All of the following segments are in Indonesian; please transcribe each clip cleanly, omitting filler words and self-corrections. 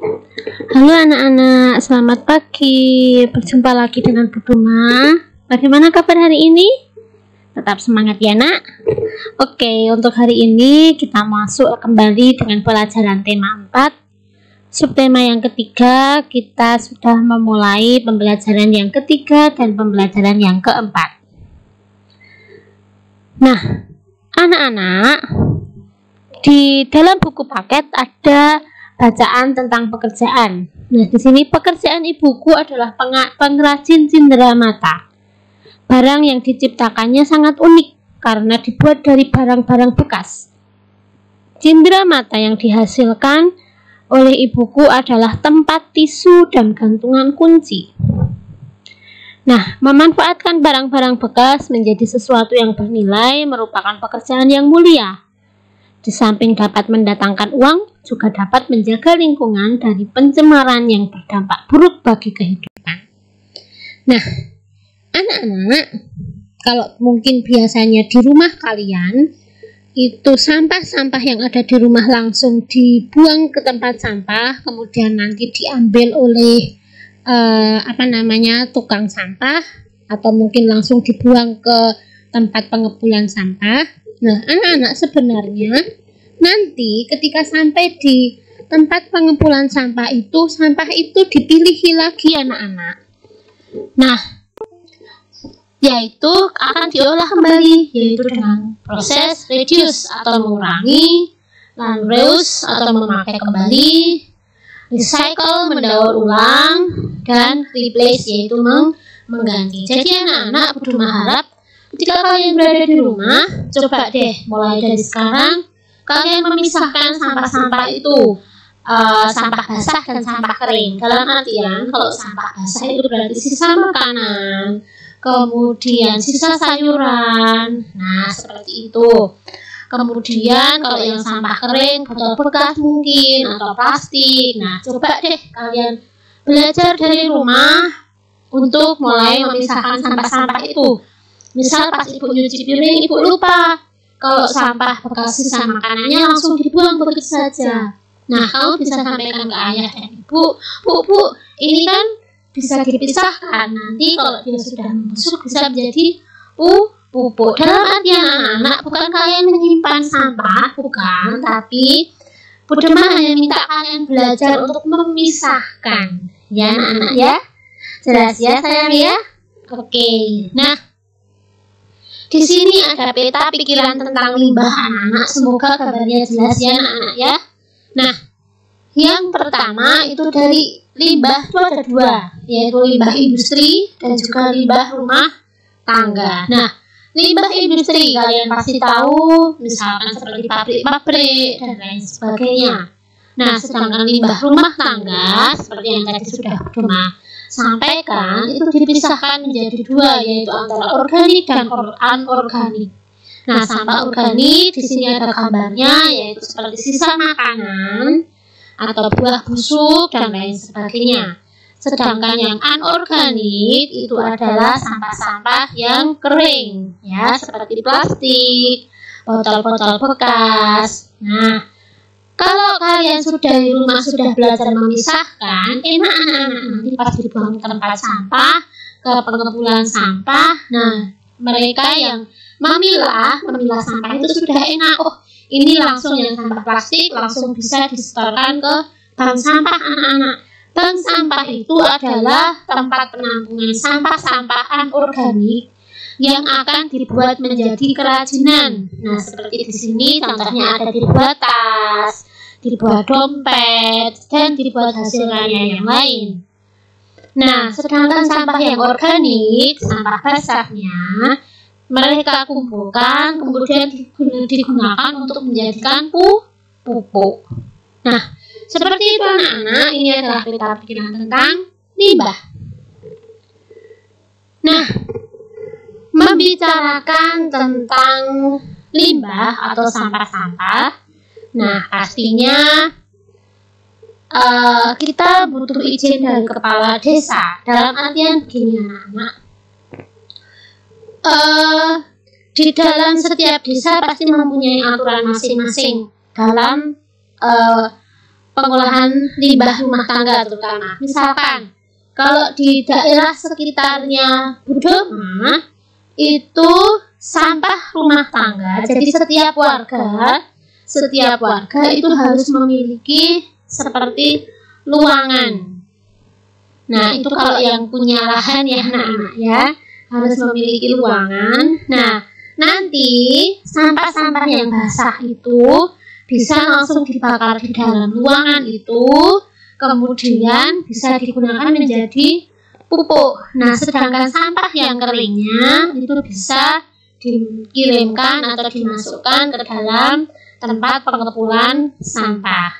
Halo anak-anak, selamat pagi. Berjumpa lagi dengan Bu Duma. Bagaimana kabar hari ini? Tetap semangat ya nak. Oke, untuk hari ini kita masuk kembali dengan pelajaran tema 4. Subtema yang ketiga, kita sudah memulai pembelajaran yang ketiga dan pembelajaran yang keempat. Nah, anak-anak, di dalam buku paket ada bacaan tentang pekerjaan. Nah, di sini pekerjaan ibuku adalah pengrajin cindera mata. Barang yang diciptakannya sangat unik karena dibuat dari barang-barang bekas. Cindera mata yang dihasilkan oleh ibuku adalah tempat tisu dan gantungan kunci. Nah, memanfaatkan barang-barang bekas menjadi sesuatu yang bernilai merupakan pekerjaan yang mulia. Di samping dapat mendatangkan uang, juga dapat menjaga lingkungan dari pencemaran yang berdampak buruk bagi kehidupan. Nah, anak-anak, kalau mungkin biasanya di rumah kalian, itu sampah-sampah yang ada di rumah langsung dibuang ke tempat sampah, kemudian nanti diambil oleh tukang sampah, atau mungkin langsung dibuang ke tempat pengepulauan sampah. Nah, anak-anak, sebenarnya nanti ketika sampai di tempat pengepulauan sampah itu dipilih lagi anak-anak. Nah, yaitu akan diolah kembali, yaitu dengan proses reduce atau mengurangi, dan reuse atau memakai kembali, recycle mendaur ulang, dan replace yaitu mengganti. Jadi anak-anak, Bu Duma harap ketika kalian berada di rumah, coba deh mulai dari sekarang kalian memisahkan sampah-sampah itu, sampah basah dan sampah kering. Dalam artian, kalau sampah basah itu berarti sisa makanan, kemudian sisa sayuran, nah seperti itu. Kemudian kalau yang sampah kering, botol bekas mungkin, atau plastik. Nah, coba deh kalian belajar dari rumah untuk mulai memisahkan sampah-sampah itu. Misal pas ibu nyuci piring, ibu lupa kalau sampah bekas sisa makanannya langsung dibuang begitu saja. Nah, kamu bisa sampaikan ke ayah dan ibu, Bu, ini kan bisa dipisahkan. Nanti kalau dia sudah membusuk bisa menjadi pupuk. Dalam artian anak-anak, bukan kalian menyimpan sampah, bukan, tapi Bu Duma hanya minta kalian belajar untuk memisahkan. Ya anak-anak ya. Jelas ya sayang ya? Oke. Nah, di sini ada peta pikiran tentang limbah anak-anak. Semoga kabarnya jelas ya anak-anak ya. Nah, yang pertama itu dari limbah itu ada dua, yaitu limbah industri dan juga limbah rumah tangga. Nah, limbah industri kalian pasti tahu, misalkan seperti pabrik-pabrik dan lain sebagainya. Nah, sedangkan limbah rumah tangga seperti yang tadi sudah Bu Duma sampaikan itu dipisahkan menjadi dua, yaitu antara organik dan anorganik. Nah, sampah organik di sini ada gambarnya, yaitu seperti sisa makanan atau buah busuk dan lain sebagainya. Sedangkan yang anorganik itu adalah sampah-sampah yang kering, ya, seperti plastik, botol-botol bekas. Nah, kalau kalian sudah di rumah sudah belajar memisahkan, enak anak-anak nanti pas dibuang ke tempat sampah, ke pengepulauan sampah. Nah, mereka yang memilah sampah itu sudah enak. Oh, ini langsung yang sampah plastik langsung bisa disetorkan ke bank sampah anak-anak. Bank sampah itu adalah tempat penampungan sampah-sampah anorganik yang akan dibuat menjadi kerajinan. Nah, seperti di sini contohnya ada dibuat tas, dibuat dompet, dan dibuat hasil karya yang lain. Nah, sedangkan sampah yang organik, sampah basahnya, mereka kumpulkan, kemudian digunakan untuk menjadikan pupuk. Nah, seperti itu anak-anak, ini adalah peta pikiran tentang limbah. Nah, membicarakan tentang limbah atau sampah-sampah, nah pastinya kita butuh izin dari kepala desa. Dalam artian begini anak-anak, di dalam setiap desa pasti mempunyai aturan masing-masing dalam pengolahan limbah rumah tangga terutama. Misalkan kalau di daerah sekitarnya Budoma itu sampah rumah tangga, jadi setiap warga itu harus memiliki seperti luangan. Nah, itu kalau yang punya lahan ya anak-anak ya, harus memiliki luangan. Nah, nanti sampah-sampah yang basah itu bisa langsung dibakar di dalam luangan itu, kemudian bisa digunakan menjadi pupuk. Nah, sedangkan sampah yang keringnya itu bisa dikirimkan atau dimasukkan ke dalam tempat pengepulkan sampah.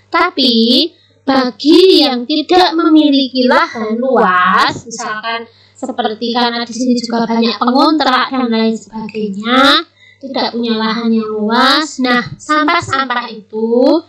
Tapi bagi yang tidak memiliki lahan luas, misalkan seperti karena di sini juga banyak pengontrak dan lain sebagainya, tidak punya lahan yang luas. Nah, sampah-sampah itu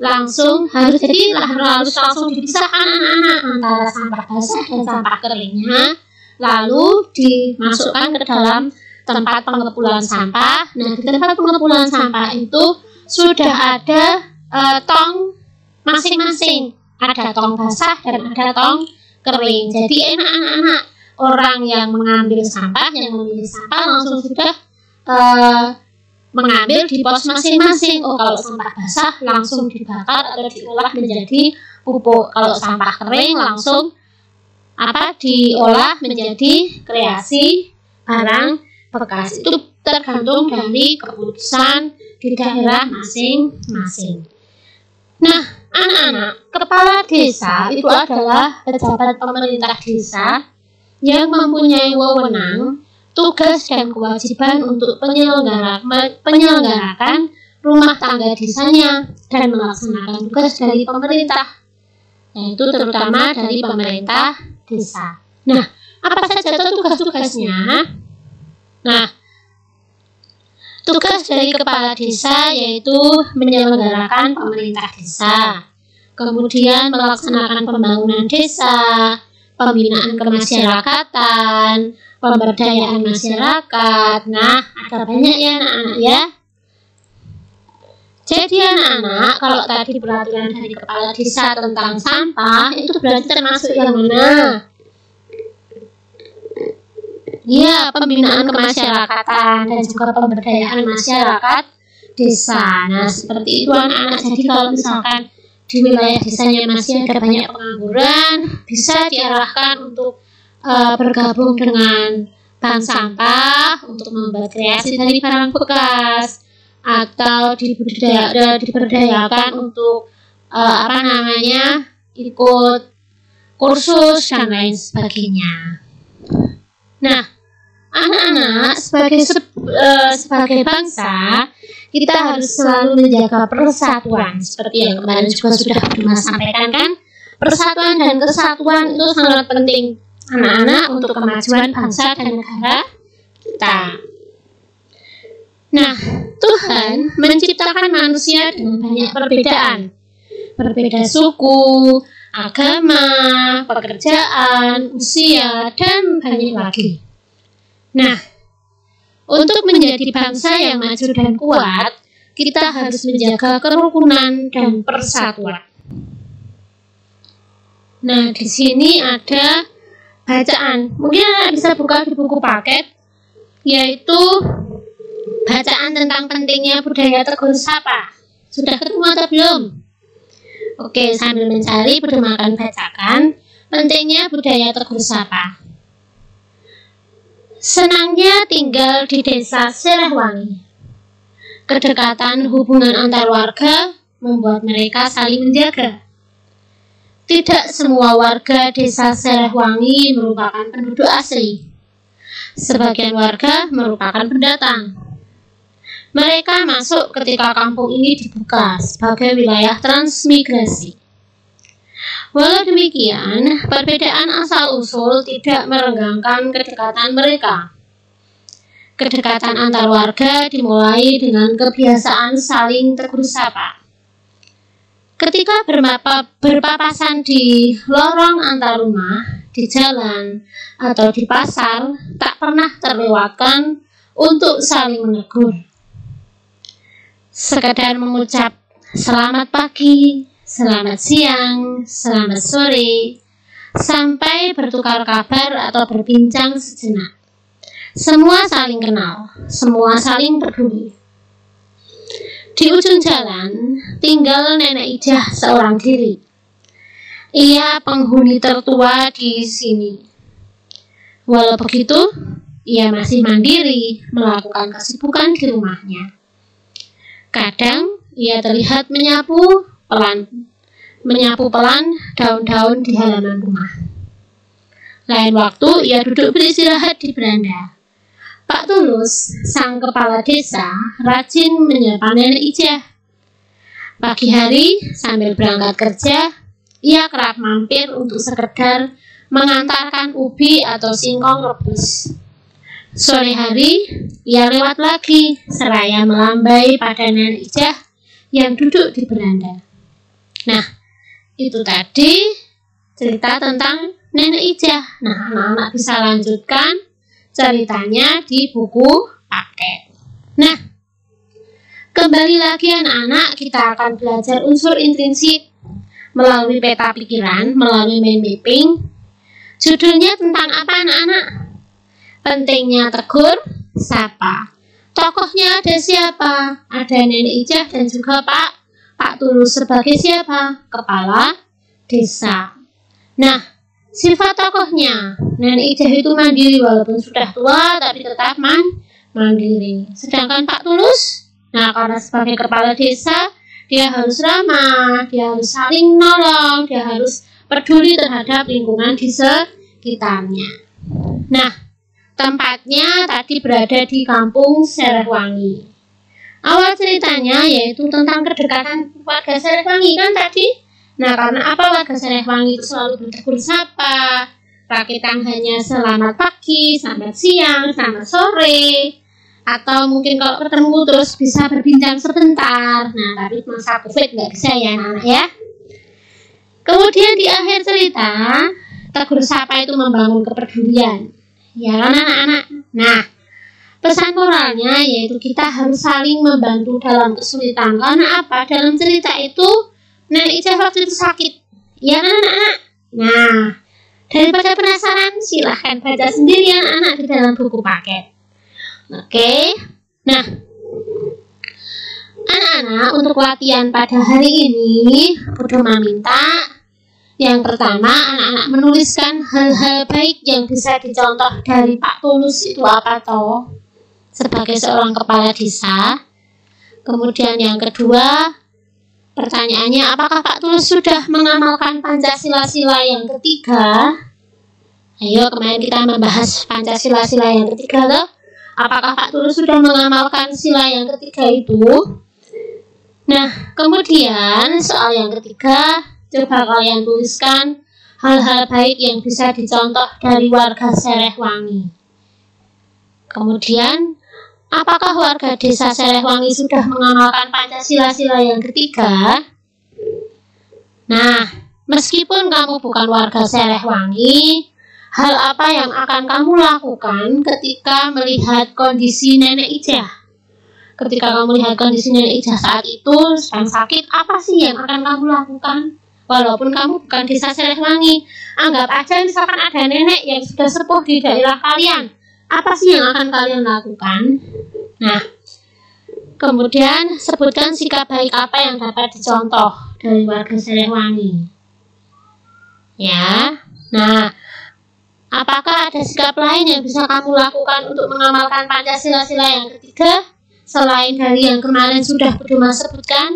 langsung harus langsung dipisahkan anak-anak antara sampah basah dan sampah keringnya, lalu dimasukkan ke dalam tempat pengepulkan sampah. Nah, di tempat pengepulkan sampah itu sudah ada tong masing-masing, ada tong basah dan ada tong kering. Jadi enak anak-anak, orang yang mengambil sampah, yang memilih sampah langsung sudah mengambil di pos masing-masing. Oh, kalau sampah basah langsung dibakar atau diolah menjadi pupuk. Kalau sampah kering langsung diolah menjadi kreasi barang bekas. Itu tergantung dari keputusan di daerah masing-masing. Nah, anak-anak, kepala desa itu adalah pejabat pemerintah desa yang mempunyai wewenang, tugas dan kewajiban untuk penyelenggarakan rumah tangga desanya dan melaksanakan tugas dari pemerintah, yaitu terutama dari pemerintah desa. Nah, apa saja tugas-tugasnya? Nah, tugas dari kepala desa yaitu menyelenggarakan pemerintah desa, kemudian melaksanakan pembangunan desa, pembinaan kemasyarakatan, pemberdayaan masyarakat. Nah, ada banyak ya anak-anak ya. Jadi anak-anak, kalau tadi peraturan dari kepala desa tentang sampah, itu berarti termasuk yang mana? Ya, pembinaan kemasyarakatan dan juga pemberdayaan masyarakat desa. Nah, seperti itu anak-anak. Jadi kalau misalkan di wilayah desanya masih ada banyak pengangguran, bisa diarahkan untuk bergabung dengan bank sampah untuk membuat kreasi dari barang bekas, atau diberdayakan untuk ikut kursus dan lain sebagainya. Nah, anak-anak, sebagai bangsa kita harus selalu menjaga persatuan, seperti yang kemarin juga sudah Mas sampaikan kan. Persatuan dan kesatuan itu sangat penting anak-anak untuk kemajuan bangsa dan negara kita. Nah, Tuhan menciptakan manusia dengan banyak perbedaan, berbeda suku, agama, pekerjaan, usia, dan banyak lagi. Nah, untuk menjadi bangsa yang maju dan kuat, kita harus menjaga kerukunan dan persatuan. Nah, di sini ada bacaan. Mungkin Anda bisa buka di buku paket, yaitu bacaan tentang pentingnya budaya tegur sapa. Sudah ketemu atau belum? Oke, sambil mencari, Budoma akan bacakan pentingnya budaya tegur sapa. Senangnya tinggal di desa Serehwangi. Kedekatan hubungan antar warga membuat mereka saling menjaga. Tidak semua warga desa Serehwangi merupakan penduduk asli. Sebagian warga merupakan pendatang. Mereka masuk ketika kampung ini dibuka sebagai wilayah transmigrasi. Walau demikian, perbedaan asal-usul tidak merenggangkan kedekatan mereka. Kedekatan antar warga dimulai dengan kebiasaan saling tegur sapa. Ketika berpapasan di lorong antar rumah, di jalan, atau di pasar, tak pernah terlewatkan untuk saling menegur. Sekedar mengucap selamat pagi, selamat siang, selamat sore, sampai bertukar kabar atau berbincang sejenak. Semua saling kenal, semua saling peduli. Di ujung jalan, tinggal Nenek Ijah seorang diri. Ia penghuni tertua di sini. Walau begitu, ia masih mandiri melakukan kesibukan di rumahnya. Kadang, ia terlihat menyapu pelan daun-daun di halaman rumah. Lain waktu, ia duduk beristirahat di beranda. Pak Tulus, sang kepala desa, rajin menyapa Nenek Ijah. Pagi hari, sambil berangkat kerja, ia kerap mampir untuk sekedar mengantarkan ubi atau singkong rebus. Sore hari, ia lewat lagi, seraya melambai pada Nenek Ijah yang duduk di beranda. Nah, itu tadi cerita tentang Nenek Ijah. Nah, anak-anak bisa lanjutkan ceritanya di buku paket. Nah, kembali lagi anak-anak, kita akan belajar unsur intrinsik melalui peta pikiran, melalui mind mapping. Judulnya tentang apa anak-anak? Pentingnya tegur sapa. Tokohnya ada siapa? Ada Nenek Ijah dan juga Pak Tulus sebagai siapa? Kepala desa. Nah, sifat tokohnya, Nenek Ijah itu mandiri walaupun sudah tua tapi tetap mandiri. Sedangkan Pak Tulus, nah karena sebagai kepala desa, dia harus ramah, dia harus saling menolong, dia harus peduli terhadap lingkungan di sekitarnya. Nah, tempatnya tadi berada di kampung Serehwangi. Awal ceritanya yaitu tentang kedekatan warga Serehwangi kan tadi. Nah, karena apa warga Serehwangi itu selalu bertegur sapa, rakitan hanya selamat pagi, selamat siang, selamat sore, atau mungkin kalau ketemu terus bisa berbincang sebentar. Nah, tapi masa COVID nggak bisa ya anak-anak ya. Kemudian di akhir cerita, tegur sapa itu membangun kepedulian. Ya kan anak-anak? Nah, pesan moralnya yaitu kita harus saling membantu dalam kesulitan. Karena apa? Dalam cerita itu Nenek Ijah waktu itu sakit. Ya kan anak-anak? Nah, daripada penasaran, silahkan baca sendiri anak-anak di dalam buku paket. Oke. Nah, anak-anak untuk latihan pada hari ini, Budo minta yang pertama anak-anak menuliskan hal-hal baik yang bisa dicontoh dari Pak Tulus itu apa toh? Sebagai seorang kepala desa. Kemudian yang kedua, pertanyaannya, apakah Pak Tulus sudah mengamalkan Pancasila-sila yang ketiga? Ayo, kemarin kita membahas Pancasila-sila yang ketiga loh. Apakah Pak Tulus sudah mengamalkan sila yang ketiga itu? Nah, kemudian soal yang ketiga, coba kalian tuliskan hal-hal baik yang bisa dicontoh dari warga Serehwangi. Kemudian, apakah warga desa Serehwangi sudah mengamalkan Pancasila-sila yang ketiga? Nah, meskipun kamu bukan warga Serehwangi, hal apa yang akan kamu lakukan ketika melihat kondisi Nenek Ijah? Ketika kamu melihat kondisi Nenek Ijah saat itu sedang sakit, apa sih yang akan kamu lakukan? Walaupun kamu bukan desa Serehwangi, anggap aja misalkan ada nenek yang sudah sepuh di daerah kalian. Apa sih yang akan kalian lakukan? Nah, kemudian sebutkan sikap baik apa yang dapat dicontoh dari warga Serehwangi. Ya, nah, apakah ada sikap lain yang bisa kamu lakukan untuk mengamalkan Pancasila-sila yang ketiga selain dari yang kemarin sudah Budo sebutkan?